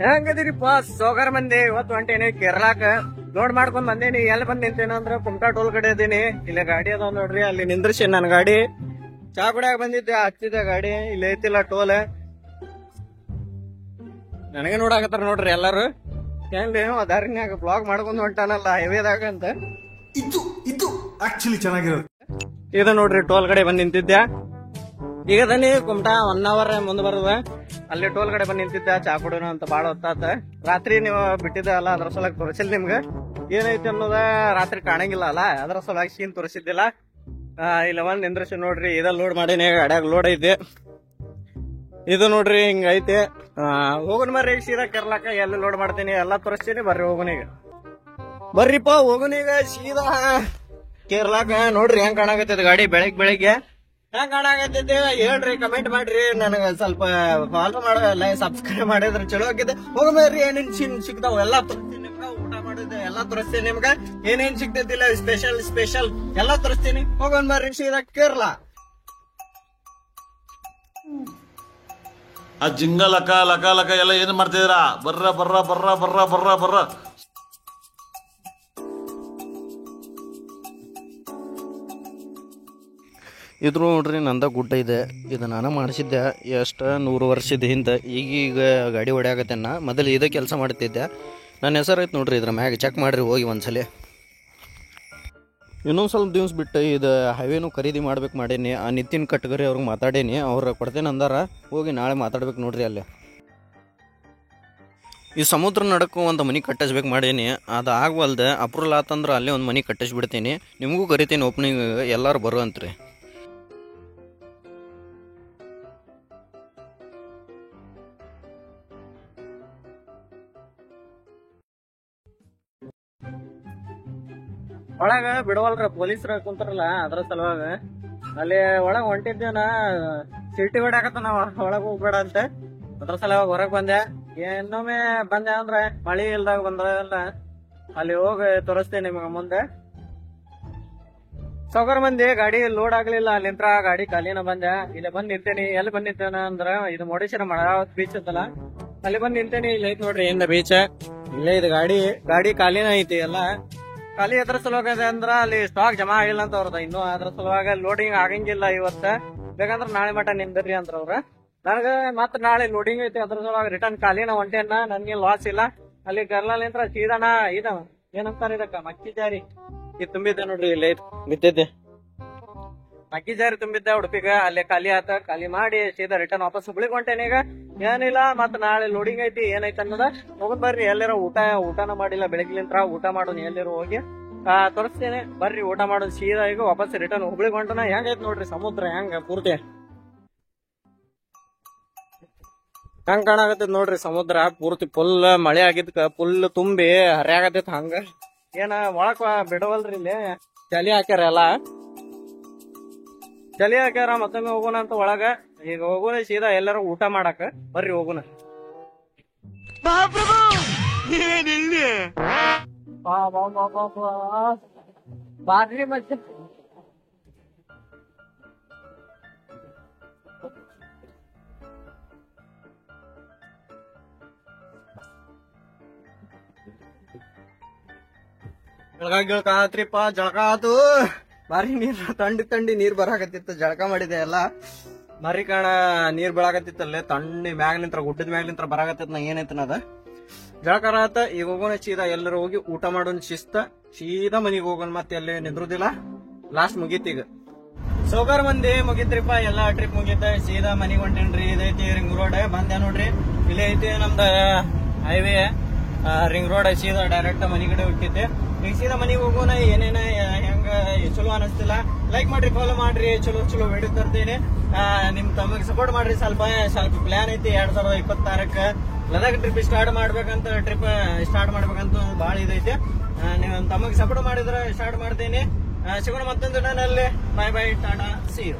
ಹೆಂಗದಿರಿಪ್ಪ ಸೋಗಾರ್ ಮಂದಿ ಇವತ್ತು ಹೊಂಟೇನಿ ಕೇರಳಾಕ ಲೋಡ್ ಮಾಡ್ಕೊಂಡ್ ಬಂದೇನಿ. ಎಲ್ಲಿ ಬಂದ್ ನಿಂತೇನ ಅಂದ್ರ ಕುಮಟಾ ಟೋಲ್ ಕಡೆ ಇದೀನಿ. ಇಲ್ಲಿ ಗಾಡಿ ಅದಾವ ನೋಡ್ರಿ, ಅಲ್ಲಿ ನಿಂದ್ರಿಸಿ ನನ್ ಗಾಡಿ ಚಾ ಕುಡಿಯಾಕ ಬಂದಿದ್ದೆ. ಹಚ್ಚಿದೆ ಗಾಡಿ, ಇಲ್ಲಿ ಐತಿಲ್ಲ ಟೋಲ್. ನನಗೆ ನೋಡಾಕತ್ತಾರ ನೋಡ್ರಿ ಎಲ್ಲಾರು. ಹೆಂಗ್ ದಾರಿನ್ಯಾಗ ಬ್ಲಾಗ್ ಮಾಡ್ಕೊಂಡ್ ಹೊಂಟಾನಲ್ಲ ಹೈವೇದಾಗ ಅಂತ. ಇದು ಆಕ್ಚುಲಿ ಚೆನ್ನಾಗಿರೋದು. ಇದು ನೋಡ್ರಿ ಟೋಲ್ ಕಡೆ ಬಂದ್ ನಿಂತಿದ್ದೆ. ಈಗ ದನಿ ಕುಮಟಾ 1 hour ಮುಂದ್ ಬರುದ. ಅಲ್ಲಿ ಟೋಲ್ ಕಡೆ ಬಂದ್ ನಿಂತಿದ್ದೆ ಚಾ ಕುಡಿಯೋಣ ಅಂತ ಬಾಳ ಹೊತ್ತಾತ. ರಾತ್ರಿ ನೀವು ಬಿಟ್ಟಿದ್ದ ಅಲ್ಲ, ಅದ್ರ ಸಲುವಾಗಿ ತೋರಿಸಿಲ್ಲ ನಿಮ್ಗ ಏನೈತಿ ಅನ್ನೋದ. ರಾತ್ರಿ ಕಾಣಂಗಿಲ್ಲ ಅಲ್ಲ, ಅದ್ರ ಸಲುವಾಗಿ ಸೀನ್ ತೋರಿಸಿದ್ದಿಲ್ಲ. ಇಲ್ಲ ಒಂದ್ ನಿಂದ್ರಿಸಿ ನೋಡ್ರಿ, ಇದ ಲೋಡ್ ಮಾಡೀನಿ. ಗಾಡ್ಯಾಗ ಲೋಡ್ ಐತಿ. ಇದು ನೋಡ್ರಿ ಹಿಂಗ ಐತಿ. ಹೋಗೋಣ ಬರ್ರಿ ಸೀದಾ ಕೇರಳಾಕ. ಎಲ್ಲಿ ಲೋಡ್ ಮಾಡ್ತೀನಿ ಎಲ್ಲಾ ತೋರಿಸ್ತೀನಿ. ಬರ್ರಿ ಹೋಗೋಣ ಈಗ. ಬರ್ರಿಪ್ಪ ಹೋಗೋಣ ಈಗ ಸೀದಾ ಕೇರಳಾಕ. ನೋಡ್ರಿ ಹೆಂಗ್ ಕಾಣಾಕತ್ತದ ಗಾಡಿ ಬೆಳಿಗ್ಗೆ ಹೆಂಗ್ ಕಾಣಾಕತ್ತೈತಿ ಹೇಳ್ರಿ, ಕಮೆಂಟ್ ಮಾಡ್ರಿ. ನನಗ ಸ್ವಲ್ಪ ಫಾಲೋ ಮಾಡಲ್ಲ, ಸಬ್ಸ್ಕ್ರೈಬ್ ಮಾಡಿದ್ರೆ ಚಲೋ ಆಗಿದೆ. ಹೋಗ್ರಿ ಏನೇನ್ ಸಿಗ್ತಾವ ಎಲ್ಲಾ ತೋರಿಸ್ತೀನಿ ನಿಮ್ಗ. ಊಟ ಮಾಡಿದ್ರೆ ಎಲ್ಲಾ ತೋರಿಸ್ತೀನಿ ನಿಮ್ಗ. ಏನೇನ್ ಸಿಗ್ತೈತಿಲ್ಲ ಸ್ಪೆಷಲ್ ಎಲ್ಲಾ ತೋರಿಸ್ತೀನಿ. ಹೋಗೋಣ ಬರ್ರಿ ಸೀದಾ ಕೇರಳ. ಆ ಜಿಂಗ ಲಕ ಲಕ ಲಕ ಎಲ್ಲ ಏನ್ ಮಾಡ್ತಿದ್ದೀರಾ? ಬರ್ರ ಬರ್ರ ಬರ್ರ ಬರ್ರ ಬರ್ರ ಬರ್ರ. ಇದ್ರು ನೋಡ್ರಿ ನಂದ ಗುಡ್ಡ ಇದೆ. ಇದು ನಾನು ಮಾಡಿಸಿದ್ದೆ ಎಷ್ಟು 100 ವರ್ಷದ ಹಿಂದೆ. ಈಗ ಗಾಡಿ ಹೊಡ್ಯಾಕತ್ತೇನ. ಮೊದಲು ಇದೇ ಕೆಲಸ ಮಾಡ್ತಿದ್ದೆ. ನನ್ನ ಹೆಸರು ಐತೆ ನೋಡ್ರಿ ಇದ್ರ ಮ್ಯಾಗ. ಚೆಕ್ ಮಾಡ್ರಿ ಹೋಗಿ ಒಂದ್ಸಲ. ಇನ್ನೊಂದು ಸ್ವಲ್ಪ ದಿವ್ಸ ಬಿಟ್ಟು ಇದು ಹೈವೇನು ಖರೀದಿ ಮಾಡ್ಬೇಕು ಮಾಡೀನಿ. ಆ ನಿತಿನ್ ಕಟ್ಗರಿ ಅವ್ರಿಗೆ ಮಾತಾಡೀನಿ. ಅವ್ರು ಕೊಡ್ತೇನೆ ಅಂದಾರ. ಹೋಗಿ ನಾಳೆ ಮಾತಾಡ್ಬೇಕು ನೋಡ್ರಿ ಅಲ್ಲಿ. ಈ ಸಮುದ್ರ ನಡಕ್ಕೂ ಒಂದು ಮನೆ ಕಟ್ಟಿಸ್ಬೇಕು ಮಾಡೀನಿ. ಅದು ಆಗವಲ್ದೆ. ಅಪ್ರೂವಲ್ ಆತಂದ್ರೆ ಅಲ್ಲೇ ಒಂದು ಮನೆ ಕಟ್ಟಿಸ್ಬಿಡ್ತೀನಿ. ನಿಮಗೂ ಕರಿತೀನಿ ಓಪನಿಂಗ್, ಎಲ್ಲರೂ ಬರುವಂತ್ರಿ. ಒಳಗ ಬಿಡವಲ್ರ ಪೊಲೀಸರ ಕುಂತಾರಲ್ಲ, ಅದ್ರ ಸಲುವಾಗ ಅಲ್ಲಿ ಒಳಗ ಹೊಂಟಿದ್ದೇನ ಸಿಟಿ ಹೊಡ್ಯಾಕತ್ತ ನಾವ್ ಒಳಗ ಹೋಗ್ಬೇಡ ಅಂತ. ಅದ್ರ ಸಲುವಾಗ ಹೊರಗ್ ಬಂದೆ. ಇನ್ನೊಮ್ಮೆ ಬಂದೆ ಅಂದ್ರೆ ಮಳಿ ಇಲ್ದಾಗ ಬಂದ್ರಲ್ಲ, ಅಲ್ಲಿ ಹೋಗಿ ತೋರಿಸ್ತೇನೆ ನಿಮ್ಗ ಮುಂದೆ. ಸೌಕರ್ ಮಂದಿ ಗಾಡಿ ಲೋಡ್ ಆಗ್ಲಿಲ್ಲ. ಅಲ್ಲಿಂತ್ರ ಗಾಡಿ ಖಾಲಿನ ಬಂದೆ. ಇಲ್ಲಿ ಬಂದ್ ನಿಂತೇನಿ. ಎಲ್ಲಿ ಬಂದ್ ನಿಂತೇನ ಅಂದ್ರ ಇದು ಮುರುಡೇಶ್ವರ ಮಳಾವತ್ ಬೀಚ್ ಅಂತಲ್ಲ, ಅಲ್ಲಿ ಬಂದ್ ನಿಂತೇನಿ. ಇಲ್ಲಿ ಐತಿ ನೋಡ್ರಿ ಹಿಂದ ಬೀಚ್. ಇಲ್ಲೇ ಇದು ಗಾಡಿ ಖಾಲಿನ ಐತಿ. ಎಲ್ಲ ಖಾಲಿ ಎದ್ರ ಸಲುವಾಗ ಇದೆ ಅಂದ್ರ ಅಲ್ಲಿ ಸ್ಟಾಕ್ ಜಮಾ ಆಗಿಲ್ಲ ಅಂತ ಅವ್ರದ. ಇನ್ನು ಅದ್ರ ಸಲುವಾಗ ಲೋಡಿಂಗ್ ಆಗಂಗಿಲ್ಲ ಇವತ್ತ. ಬೇಕಂದ್ರ ನಾಳೆ ಮಟ ನಿಂದ್ರಿ ಅಂದ್ರ ಅವ್ರ. ನನಗ ಮತ್ ನಾಳೆ ಲೋಡಿಂಗ್ ಐತಿ, ಅದ್ರ ಸಲುವಾಗ ರಿಟರ್ನ್ ಖಾಲಿನ ಹೊಂಟೇನ. ನನ್ಗೆ ಲಾಸ್ ಇಲ್ಲ. ಅಲ್ಲಿ ಗರ್ಲಿಂತ್ರ ಸೀದಾನ ಇದ ಏನಂತಾರ ಇದಕ್ಕ ಮಕ್ಕಿ ಜಾರಿ ಇದು ತುಂಬಿದ್ದೆ ನೋಡ್ರಿ. ಇಲ್ಲಿ ಬಿದ್ದಿದ್ದೆ ಮಕ್ಕಿ ಜಾರಿ ತುಂಬಿದ್ದೆ ಉಡುಪಿಗ. ಅಲ್ಲಿ ಖಾಲಿ ಆತ. ಖಾಲಿ ಮಾಡಿ ಸೀದಾ ರಿಟರ್ನ್ ವಾಪಸ್ ಹುಬ್ಳಿಗ್ ಹೊಂಟೇನೆ. ಈಗ ಏನಿಲ್ಲ, ಮತ್ ನಾಳೆ ಲೋಡಿಂಗ್ ಐತಿ. ಏನೈತಿ ಅನ್ನೋದ ಹೋಗೋದ್ ಬರ್ರಿ. ಎಲ್ಲಾರ ಊಟನ ಮಾಡಿಲ್ಲ ಬೆಳಗ್ಲಿಂತ್ರ. ಊಟ ಮಾಡೋಣ ಎಲ್ಲರೂ ಹೋಗಿ ತೋರಿಸ್ತೇನೆ. ಬರ್ರಿ ಊಟ ಮಾಡೋದು ಸೀದಾ ಈಗ ವಾಪಸ್ ರಿಟರ್ನ್ ಹುಬ್ಳಿಗ್ ಹೊಂಟನ. ಹೆಂಗೈತಿ ನೋಡ್ರಿ ಸಮುದ್ರ ಹೆಂಗ ಪೂರ್ತಿ ಹೆಂಗ್ ಕಾಣಾಕತ್ತೈತ್ ನೋಡ್ರಿ ಸಮುದ್ರ. ಪೂರ್ತಿ ಫುಲ್ ಮಳೆ ಆಗಿದ್ಕ ಫುಲ್ ತುಂಬಿ ಹರಿಯಾಗತ್ತೈತ್. ಹಂಗ ಏನ ಒಳಕ್ ಬಿಡವಲ್ರಿ. ಇಲ್ಲಿ ಚಲಿ ಹಾಕ್ಯಾರ ಎಲ್ಲ. ಚಲಿ ಹಾಕ್ಯಾರ. ಮತ್ತೊಮ್ಮೆ ಹೋಗೋಣ ಅಂತ ಒಳಗ. ಈಗ ಹೋಗೋಣ ಸೀದಾ ಎಲ್ಲರೂ ಊಟ ಮಾಡಾಕ. ಬರ್ರಿ ಹೋಗೋಣ. ಬಾದ್ರಿ ಮತ್ತೆ ಗಿಳಕ ಆತ್ರಿಪ್ಪ. ಜಳಕ ಆತು. ಬಾರಿ ನೀರ್ ತಂಡಿ ನೀರ್ ಬರಾಕತ್ತಿತ್ತು. ಜಳಕ ಮಾಡಿದೆ ಎಲ್ಲ. ಮರಿ ಕಾಣ ನೀರ್ ಬೆಳಾಕತ್ತಿತ್ತಲ್ಲೇ ತಣ್ಣಿ ಮ್ಯಾಗ್ಲಿಂತ್ರ ಗುಡ್ಡದ ಮ್ಯಾಗ್ಲಿಂತ್ರ ಬರಾಕತ್ತಿತ್. ನಾ ಏನೈತನ ಅದ ಜಳಕಾರ ಆತ. ಈಗ ಹೋಗೋಣ ಸೀದಾ ಎಲ್ಲರೂ ಹೋಗಿ ಊಟ ಮಾಡೋಣ ಶಿಸ್ತ. ಸೀದಾ ಮನಿಗ್ ಹೋಗೋಣ. ಮತ್ತೆ ಅಲ್ಲಿ ನಿಂದ್ರುದಿಲ್ಲ. ಲಾಸ್ಟ್ ಮುಗೀತ್ ಈಗ. ಸೌಕರ್ ಮಂದಿ ಮುಗಿತ್ರಿಪ್ಪ. ಎಲ್ಲಾ ಟ್ರಿಪ್ ಮುಗಿತ. ಸೀದಾ ಮನಿಗ್ ಹೊಂಟೇನ್ರಿ. ಇದೈತಿ ರಿಂಗ್ ರೋಡ್. ಬಂದೆ ನೋಡ್ರಿ. ಇಲ್ಲಿ ಐತಿ ನಮ್ದ ಹೈವೇ ರಿಂಗ್ ರೋಡ್. ಸೀದಾ ಡೈರೆಕ್ಟ್ ಮನಿ ಕಡೆ ಹುಟ್ಟಿದ್ದೆ. ಈಗ ಸೀದಾ ಮನಿಗ್ ಹೋಗೋಣ. ಏನೇನ ಹೆಂಗ ಚಲೋ ಅನಿಸ್ತಿಲ್ಲ ಲೈಕ್ ಮಾಡ್ರಿ, ಫಾಲೋ ಮಾಡ್ರಿ. ಚಲೋ ವಿಡಿಯೋ ತರ್ತೀನಿ. ನಿಮ್ ತಮಗೆ ಸಪೋರ್ಟ್ ಮಾಡ್ರಿ. ಸ್ವಲ್ಪ ಪ್ಲಾನ್ ಐತಿ 2026ಕ್ಕ ಲದಾಖ್ ಟ್ರಿಪ್ ಸ್ಟಾರ್ಟ್ ಮಾಡ್ಬೇಕಂತ ಬಾಳ ಇದೈತಿ. ನೀವು ತಮಗೆ ಸಪೋರ್ಟ್ ಮಾಡಿದ್ರೆ ಸ್ಟಾರ್ಟ್ ಮಾಡ್ತೀನಿ. ಸಿಗೋಣ ಮತ್ತೊಂದು ನಲ್ಲಿ. Bye tata, see you.